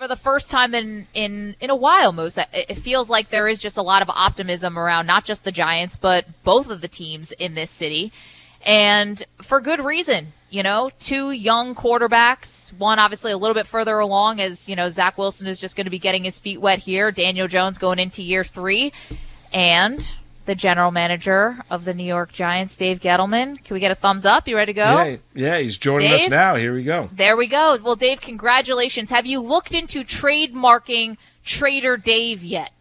For the first time in a while, Moose, it feels like there is just a lot of optimism around not just the Giants, but both of the teams in this city. And for good reason. Two young quarterbacks, one obviously a little bit further along as, Zach Wilson is just going to be getting his feet wet here. Daniel Jones going into year 3. And the general manager of the New York Giants, Dave Gettleman. Can we get a thumbs up? You ready to go? Yeah, he's joining us now. Here we go. There we go. Well, Dave, congratulations. Have you looked into trademarking Trader Dave yet?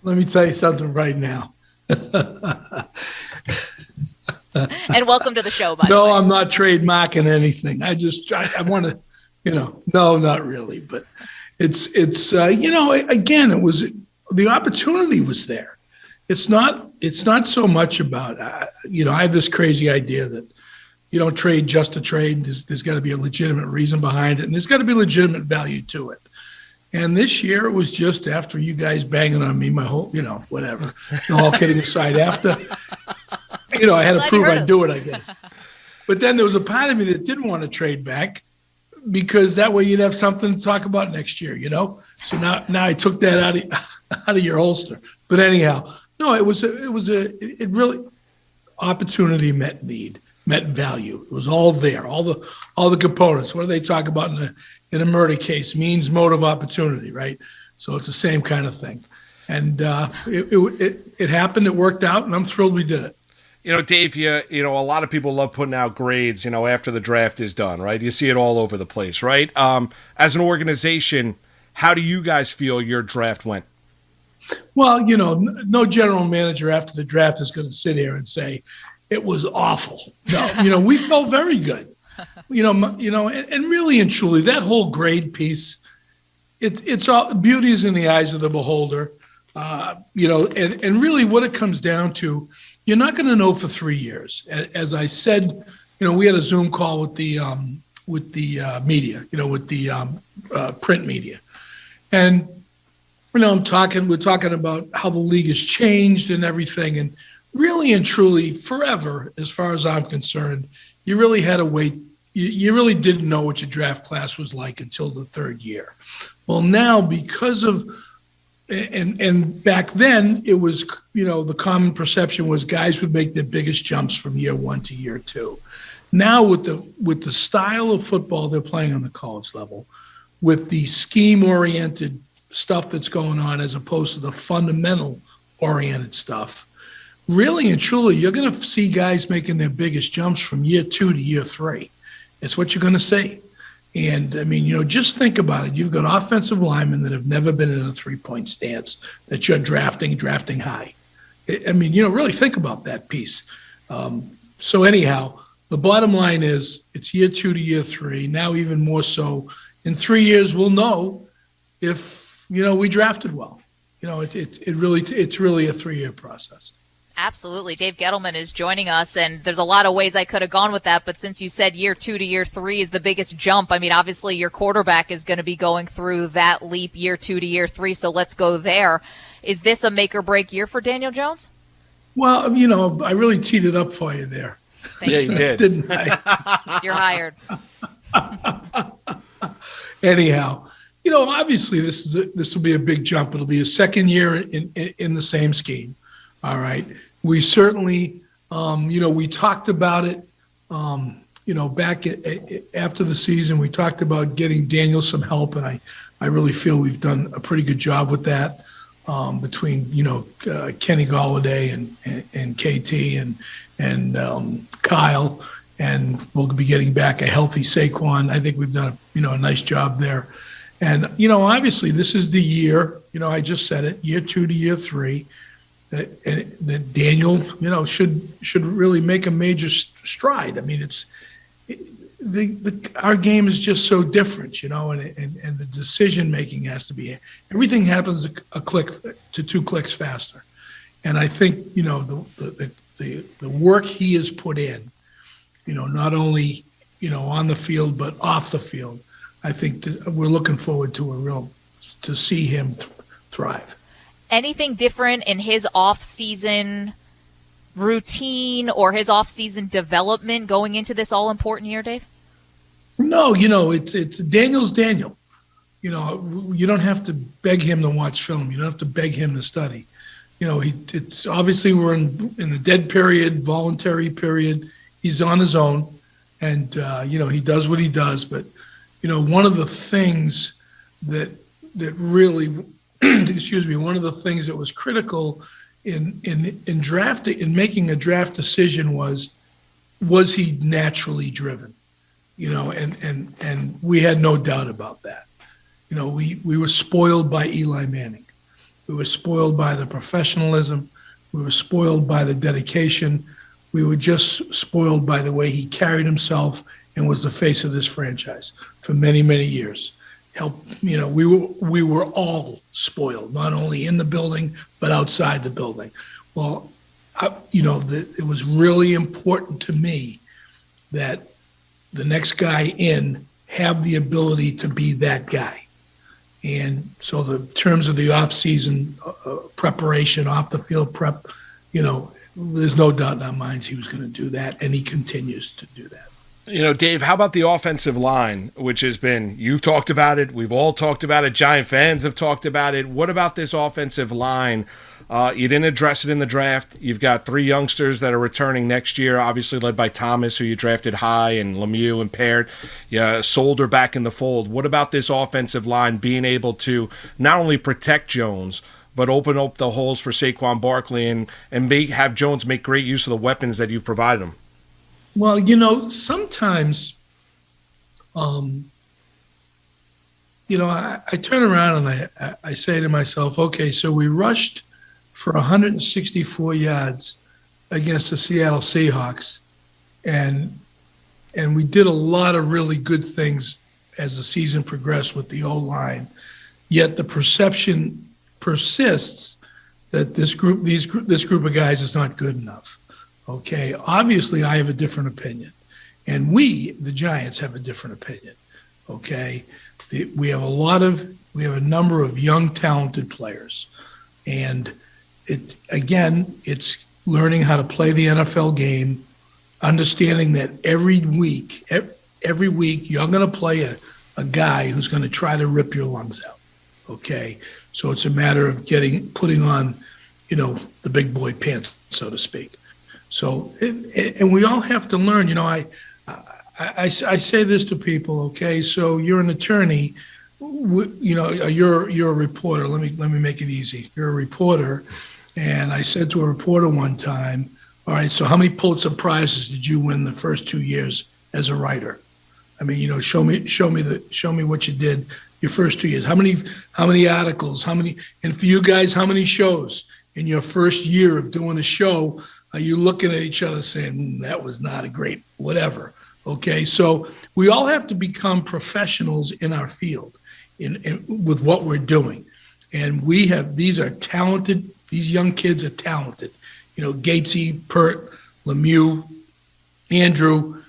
Let me tell you something right now. And welcome to the show, by the way. No, I'm not trademarking anything. I want to, no, not really. But it's again, it was, the opportunity was there. It's not so much about, I have this crazy idea that you don't trade just to trade. There's got to be a legitimate reason behind it, and there's got to be legitimate value to it. And this year it was just after you guys banging on me, my whole, whatever. All kidding aside, after, I had to prove I'd do it, I guess. But then there was a part of me that didn't want to trade back because that way you'd have something to talk about next year, So now I took that out of your holster. But anyhow, no, it really, opportunity met need, met value. It was all there, all the components. What do they talk about in a murder case? Means, motive, opportunity, right? So it's the same kind of thing. And it happened, it worked out, and I'm thrilled we did it. Dave, a lot of people love putting out grades, after the draft is done, right? You see it all over the place, right? As an organization, how do you guys feel your draft went? Well, no general manager after the draft is going to sit here and say it was awful. No, we felt very good. And really and truly, that whole grade piece, it's all, beauty is in the eyes of the beholder. And really what it comes down to, you're not going to know for 3 years. As I said, we had a Zoom call with the media, with the print media. And, we're talking about how the league has changed and everything. And really and truly, forever, as far as I'm concerned, you really had to wait. You really didn't know what your draft class was like until the third year. Well, now because of, and back then it was, the common perception was guys would make their biggest jumps from year 1 to year 2. Now with the style of football they're playing on the college level, with the scheme-oriented stuff that's going on as opposed to the fundamental-oriented stuff, really and truly, you're going to see guys making their biggest jumps from year 2 to year 3. It's what you're going to see. And, just think about it. You've got offensive linemen that have never been in a three-point stance that you're drafting high. Really think about that piece. So anyhow, the bottom line is it's year 2 to year 3. Now even more so. In 3 years, we'll know if, we drafted well. It's really a 3-year process. Absolutely. Dave Gettleman is joining us, and there's a lot of ways I could have gone with that, but since you said year 2 to year 3 is the biggest jump, obviously your quarterback is going to be going through that leap year 2 to year 3, so let's go there. Is this a make or break year for Daniel Jones? Well, I really teed it up for you there. Yeah, you did. Didn't I? You're hired. Anyhow, obviously this will be a big jump. It'll be a second year in the same scheme. All right. We certainly, we talked about it, back after the season. We talked about getting Daniel some help, and I really feel we've done a pretty good job with that between Kenny Golladay and KT and Kyle, and we'll be getting back a healthy Saquon. I think we've done a nice job there. And obviously this is the year. I just said it, year 2 to year 3. That Daniel, should really make a major stride. It's our game is just so different, and the decision making has to be. Everything happens a click to 2 clicks faster, and I think the work he has put in, not only on the field but off the field. I think we're looking forward to to see him thrive. Anything different in his off-season routine or his off-season development going into this all-important year, Dave? No, it's Daniel's Daniel. You don't have to beg him to watch film. You don't have to beg him to study. It's obviously we're in the dead period, voluntary period. He's on his own, and he does what he does. But one of the things that really, excuse me, one of the things that was critical in drafting, in making a draft decision was he naturally driven? And we had no doubt about that. We were spoiled by Eli Manning. We were spoiled by the professionalism. We were spoiled by the dedication. We were just spoiled by the way he carried himself and was the face of this franchise for many, many years. We were all spoiled, not only in the building, but outside the building. Well, it was really important to me that the next guy in have the ability to be that guy. And so the terms of the off-season preparation, off-the-field prep, there's no doubt in our minds he was going to do that, and he continues to do that. Dave, how about the offensive line, which has been, you've talked about it, we've all talked about it, Giant fans have talked about it. What about this offensive line? You didn't address it in the draft. You've got 3 youngsters that are returning next year, obviously led by Thomas, who you drafted high, and Lemieux and Peart. Solder back in the fold. What about this offensive line being able to not only protect Jones, but open up the holes for Saquon Barkley and have Jones make great use of the weapons that you've provided him? Well, sometimes, I turn around and I say to myself, okay, so we rushed for 164 yards against the Seattle Seahawks, and we did a lot of really good things as the season progressed with the O-line. Yet the perception persists that this group of guys is not good enough. Okay, obviously I have a different opinion, and we, the Giants, have a different opinion. Okay, we have a number of young, talented players, and it's learning how to play the NFL game, understanding that every week you're going to play a guy who's going to try to rip your lungs out. Okay, so it's a matter of putting on, the big boy pants, so to speak. So, and we all have to learn. I say this to people. Okay, so you're an attorney. You're a reporter. Let me make it easy. You're a reporter, and I said to a reporter one time, "All right, so how many Pulitzer Prizes did you win the first 2 years as a writer? I mean, show me what you did your first 2 years. How many articles? And for you guys, how many shows in your first year of doing a show?" Are you looking at each other saying, that was not a great whatever? Okay, so we all have to become professionals in our field with what we're doing. And these young kids are talented. Gatesy, Peart, Lemieux, Andrew,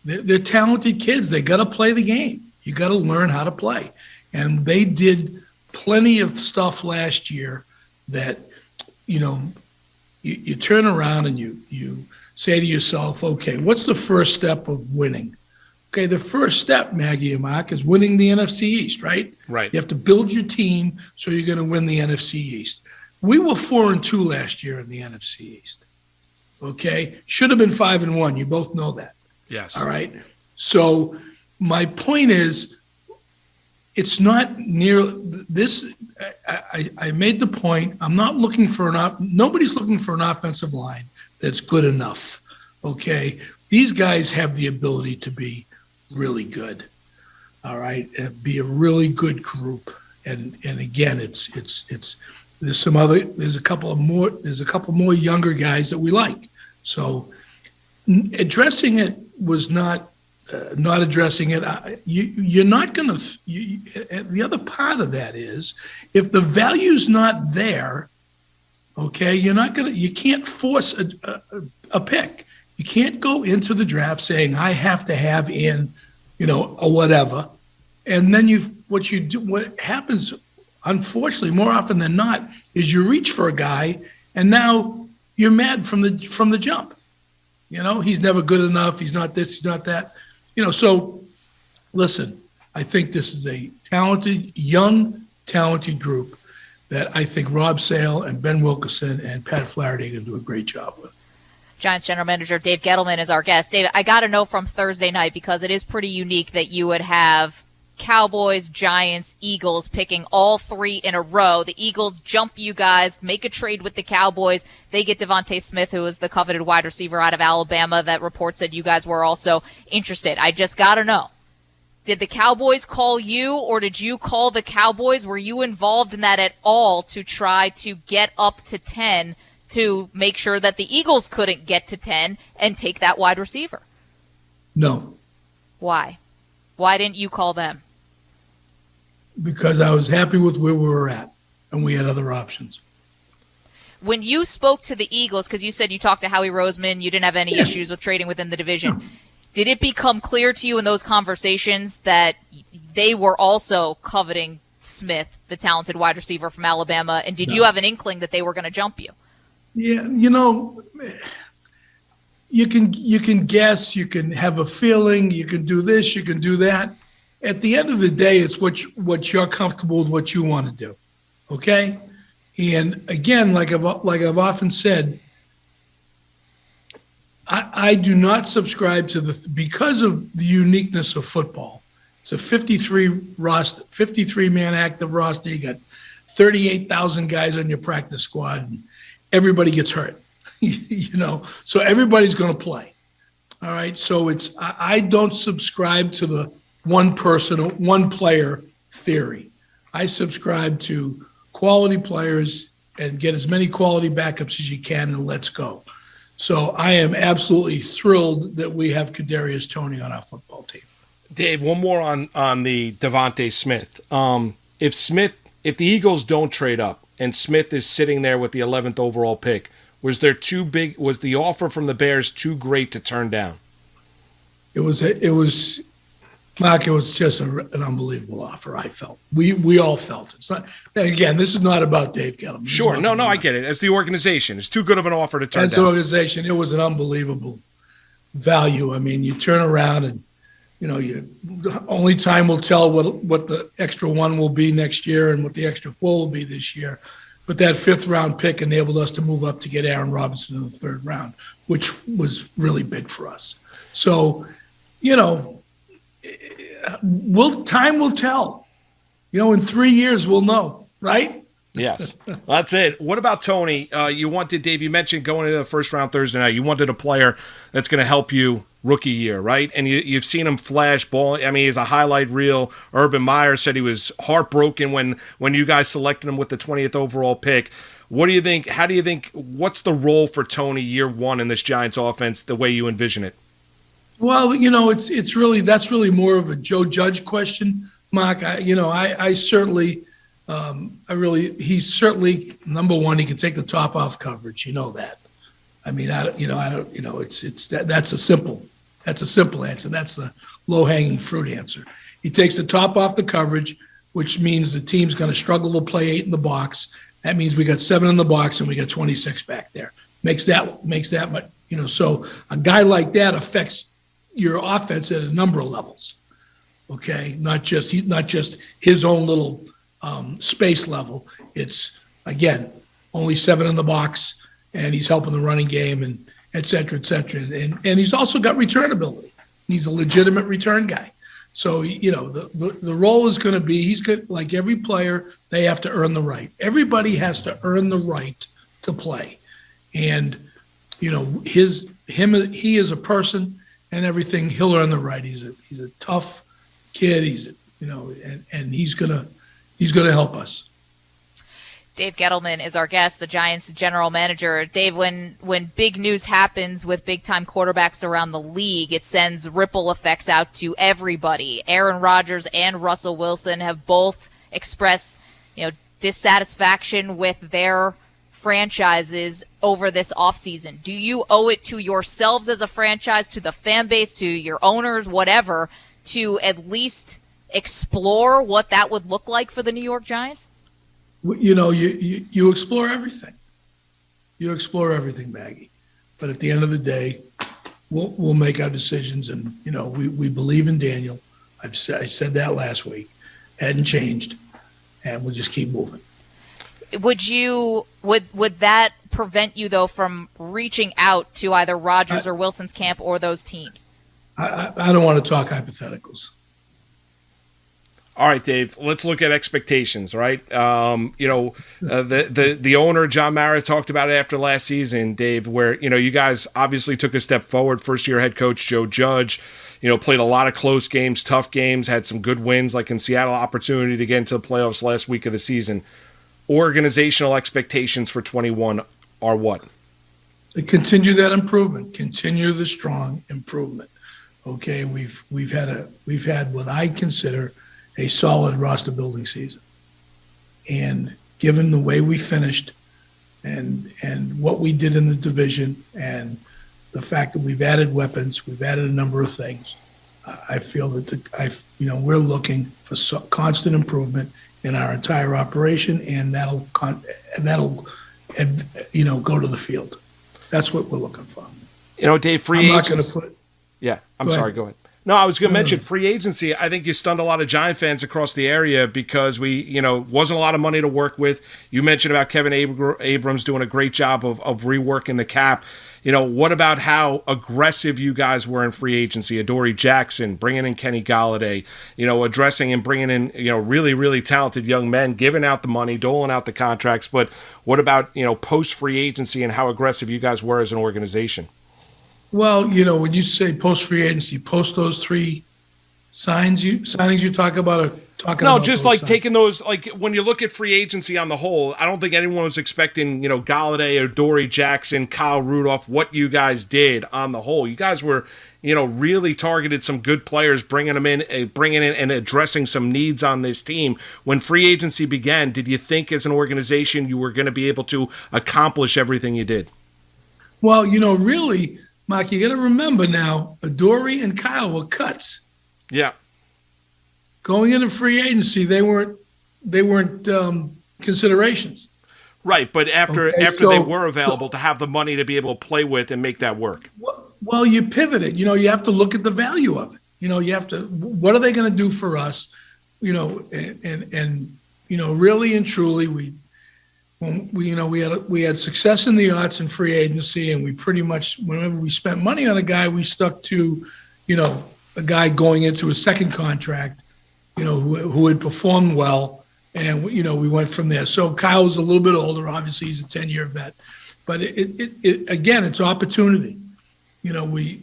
they're talented kids. They got to play the game. You got to learn how to play. And they did plenty of stuff last year that, you turn around and you say to yourself, okay, what's the first step of winning? Okay, the first step, Maggie and Mark, is winning the NFC East, right? Right. You have to build your team so you're going to win the NFC East. We were 4-2 last year in the NFC East. Okay, should have been 5-1. You both know that. Yes. All right. So my point is, it's not near this. I made the point. I'm not looking for nobody's looking for an offensive line that's good enough. Okay, these guys have the ability to be really good. All right, and be a really good group. And again, there's a couple more younger guys that we like. So addressing it was not addressing it. You're not going to. The other part of that is, if the value's not there, okay, you can't force a pick. You can't go into the draft saying I have to have in, or whatever, and then what happens, unfortunately, more often than not, is you reach for a guy and now you're mad from the jump. He's never good enough. He's not this. He's not that. So listen, I think this is a talented, young, talented group that I think Rob Sale and Ben Wilkerson and Pat Flaherty are going to do a great job with. Giants general manager Dave Gettleman is our guest. Dave, I got to know from Thursday night, because it is pretty unique that you would have Cowboys, Giants, Eagles picking all three in a row. The Eagles jump you guys, make a trade with the Cowboys. They get Devontae Smith, who is the coveted wide receiver out of Alabama. That report said you guys were also interested. I just got to know, did the Cowboys call you, or did you call the Cowboys? Were you involved in that at all to try to get up to 10 to make sure that the Eagles couldn't get to 10 and take that wide receiver? No. Why? Why didn't you call them? Because I was happy with where we were at, and we had other options. When you spoke to the Eagles, because you said you talked to Howie Roseman, you didn't have any issues with trading within the division. Did it become clear to you in those conversations that they were also coveting Smith, the talented wide receiver from Alabama, and did you have an inkling that they were going to jump you? Yeah, you can guess, you can have a feeling, you can do this, you can do that. At the end of the day, it's what you're comfortable with, what you want to do, okay? And again, like I've often said, I do not subscribe to because of the uniqueness of football. It's a 53-man active roster. You got 38,000 guys on your practice squad, and everybody gets hurt, so everybody's going to play. All right. So I don't subscribe to the one player theory. I subscribe to quality players and get as many quality backups as you can, and let's go. So I am absolutely thrilled that we have Kadarius Toney on our football team. Dave, one more on the Devontae Smith. If the Eagles don't trade up and Smith is sitting there with the 11th overall pick, was the offer from the Bears too great to turn down? It was Mark, it was just an unbelievable offer, I felt. We all felt. It's not, again, this is not about Dave Gettleman. Sure. No, I get it. As the organization, it's too good of an offer to turn down. As the organization, it was an unbelievable value. I mean, you turn around and, only time will tell what the extra one will be next year and what the extra four will be this year. But that 5th round pick enabled us to move up to get Aaron Robinson in the 3rd round, which was really big for us. So, time will tell. In 3 years we'll know, right? Yes, that's it. What about Toney? Dave, you mentioned going into the 1st round Thursday night, you wanted a player that's going to help you rookie year, right? And you've seen him flash ball. I mean, he's a highlight reel. Urban Meyer said he was heartbroken when you guys selected him with the 20th overall pick. What do you think? How do you think? What's the role for Toney year one in this Giants offense, the way you envision it? Well, it's really more of a Joe Judge question, Mark. He's certainly number one. He can take the top off coverage. You know that. I mean, that's a simple answer. That's the low hanging fruit answer. He takes the top off the coverage, which means the team's going to struggle to play 8 in the box. That means we got 7 in the box and we got 26 back there. Makes that much. So a guy like that affects your offense at a number of levels. Okay, not just his own little space level. It's again only 7 in the box, and he's helping the running game and et cetera, and he's also got return ability. He's a legitimate return guy. So the role is going to be he's good. Like every player, they have to earn the right. Everybody has to earn the right to play, and he is a person. And everything, he'll earn the right. He's a tough kid. And he's gonna help us. Dave Gettleman is our guest, the Giants general manager. Dave, when big news happens with big time quarterbacks around the league, it sends ripple effects out to everybody. Aaron Rodgers and Russell Wilson have both expressed, dissatisfaction with their franchises over this offseason. Do you owe it to yourselves as a franchise, to the fan base, to your owners, whatever, to at least explore what that would look like for the New York Giants? You explore everything. You explore everything, Maggie. But at the end of the day, we'll make our decisions. And, we believe in Daniel. I said that last week. Hadn't changed, and we'll just keep moving. Would that prevent you though from reaching out to either Rodgers or Wilson's camp or those teams? I don't want to talk hypotheticals. All right, Dave, let's look at expectations, right? The owner, John Mara, talked about it after last season, Dave, where, you guys obviously took a step forward. First-year head coach Joe Judge, played a lot of close games, tough games, had some good wins, like in Seattle, opportunity to get into the playoffs last week of the season. Organizational expectations for 21 are what? To continue that improvement, continue the strong improvement. Okay, we've had what I consider a solid roster building season. And given the way we finished and what we did in the division and the fact that we've added weapons, we've added a number of things, I feel that we're looking for constant improvement in our entire operation, and that'll go to the field. That's what we're looking for. Dave, free agents. Go ahead. No, I was going to mention free agency. I think you stunned a lot of Giant fans across the area because wasn't a lot of money to work with. You mentioned about Kevin Abrams doing a great job of reworking the cap. What about how aggressive you guys were in free agency? Adoree Jackson, bringing in Kenny Galladay, addressing and bringing in, really, really talented young men, giving out the money, doling out the contracts. But what about, post free agency and how aggressive you guys were as an organization? Well, when you say post free agency, post those three signings you talk about are talking about. No, just like taking those, like when you look at free agency on the whole, I don't think anyone was expecting, Galladay, Adoree Jackson, Kyle Rudolph, what you guys did on the whole. You guys were, really targeted some good players, bringing in and addressing some needs on this team. When free agency began, did you think as an organization you were going to be able to accomplish everything you did? Well, really, Mike, you got to remember now, Adoree and Kyle were cuts. Yeah. Going into free agency, they weren't considerations. Right, but after they were available, to have the money to be able to play with and make that work. Well, you pivoted. You have to look at the value of it. You have to. What are they going to do for us? And really and truly, we had success in the arts and free agency, and we pretty much, whenever we spent money on a guy, we stuck to, a guy going into a second contract, who had performed well, and we went from there. So Kyle's a little bit older. Obviously, he's a 10-year vet, but it again, it's opportunity. We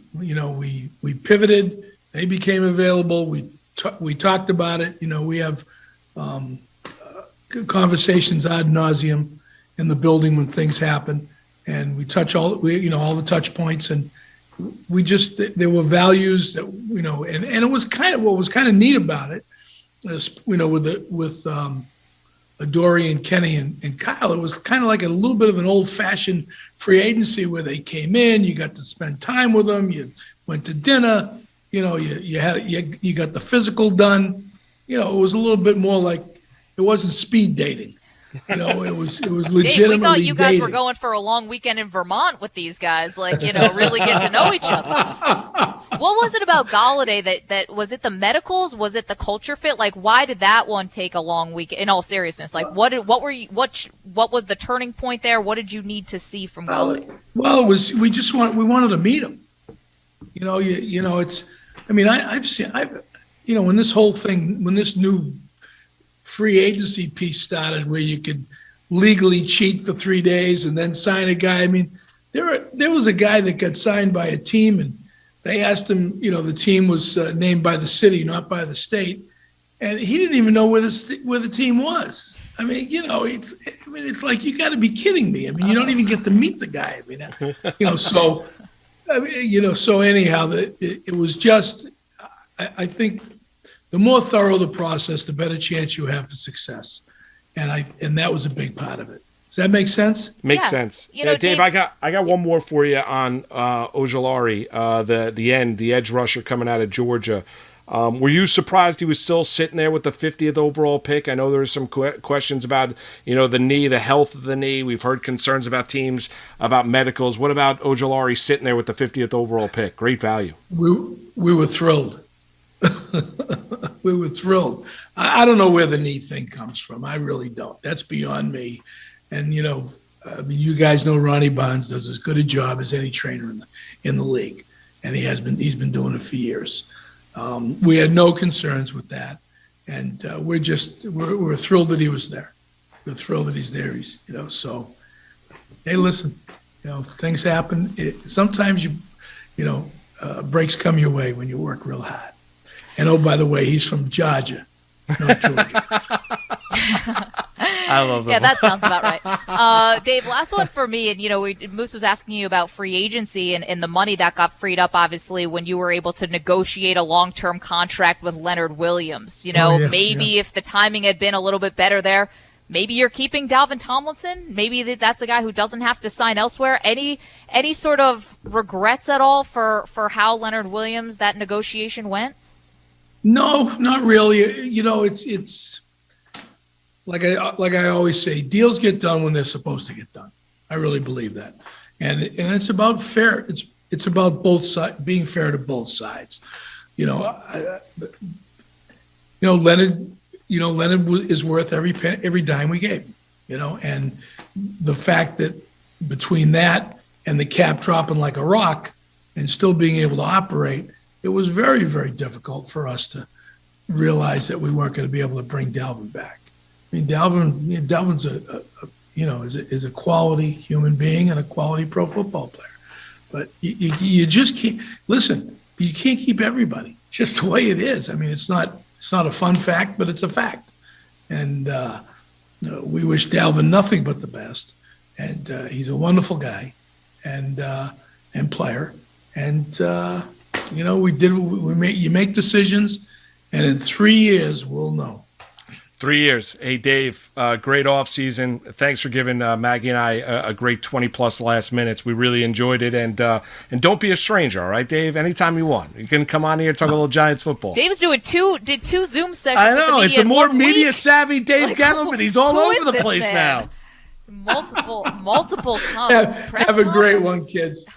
pivoted. They became available. We talked about it. We have conversations ad nauseum in the building when things happen, and we touch all the touch points, and there were values that and it was what was kind of neat about it is, with Adoree and Kenny and Kyle, it was kind of like a little bit of an old-fashioned free agency where they came in, you got to spend time with them, you went to dinner, you got the physical done. It was a little bit more like, it wasn't speed dating. It was legitimately Dave, we thought you guys dating. were going for a long weekend in Vermont with these guys, really get to know each other. What was it about Galladay that was it the medicals? Was it the culture fit? Like, why did that one take a long week? In all seriousness, like, what was the turning point there? What did you need to see from Galladay? Well, we wanted to meet him. When this whole thing, when this new free agency piece started where you could legally cheat for 3 days and then sign a guy. There was a guy that got signed by a team, and they asked him, the team was named by the city, not by the state. And he didn't even know where the team was. It's like, you got to be kidding me. You don't even get to meet the guy. So anyhow, it was just, I think, the more thorough the process, the better chance you have for success, and that was a big part of it. Does that make sense? Makes sense. Dave, I got one more for you on Ojulari, the edge rusher coming out of Georgia. Were you surprised he was still sitting there with the 50th overall pick? I know there were some questions about the knee, the health of the knee. We've heard concerns about teams, about medicals. What about Ojulari sitting there with the 50th overall pick? Great value. We were thrilled. We were thrilled. I don't know where the knee thing comes from. I really don't. That's beyond me. And, I mean, you guys know Ronnie Bonds does as good a job as any trainer in the league. And he's been doing it for years. We had no concerns with that. And we're thrilled that he was there. We're thrilled that he's there. So, hey, listen, things happen. Sometimes breaks come your way when you work real hard. And oh, by the way, he's from Georgia, not Georgia. I love that. Yeah, that sounds about right. Dave, last one for me. And, Moose was asking you about free agency and the money that got freed up, obviously, when you were able to negotiate a long-term contract with Leonard Williams. Maybe if the timing had been a little bit better there, maybe you're keeping Dalvin Tomlinson. Maybe that's a guy who doesn't have to sign elsewhere. Any sort of regrets at all for how Leonard Williams, that negotiation went? No, not really. It's like I always say, deals get done when they're supposed to get done. I really believe that, and it's about fair. It's about both sides, being fair to both sides. Leonard. Leonard is worth every dime we gave him. And the fact that between that and the cap dropping like a rock and still being able to operate, it was very, very difficult for us realize that we weren't going to be able to bring Dalvin back. I mean, Dalvin's is a quality human being and a quality pro football player. But you just can't listen. You can't keep everybody. Just the way it is. I mean, it's not a fun fact, but it's a fact. And we wish Dalvin nothing but the best. And he's a wonderful guy and player. And you make decisions, and in 3 years we'll know. 3 years. Hey, Dave, great off season. Thanks for giving Maggie and I a great 20-plus last minutes. We really enjoyed it. And don't be a stranger, all right, Dave? Anytime you want. You can come on here and talk a little Giants football. Dave's doing two Zoom sessions. I know. It's a more media-savvy Dave Like, Gettleman. He's all over the place man? now. Multiple Have a great one, kids.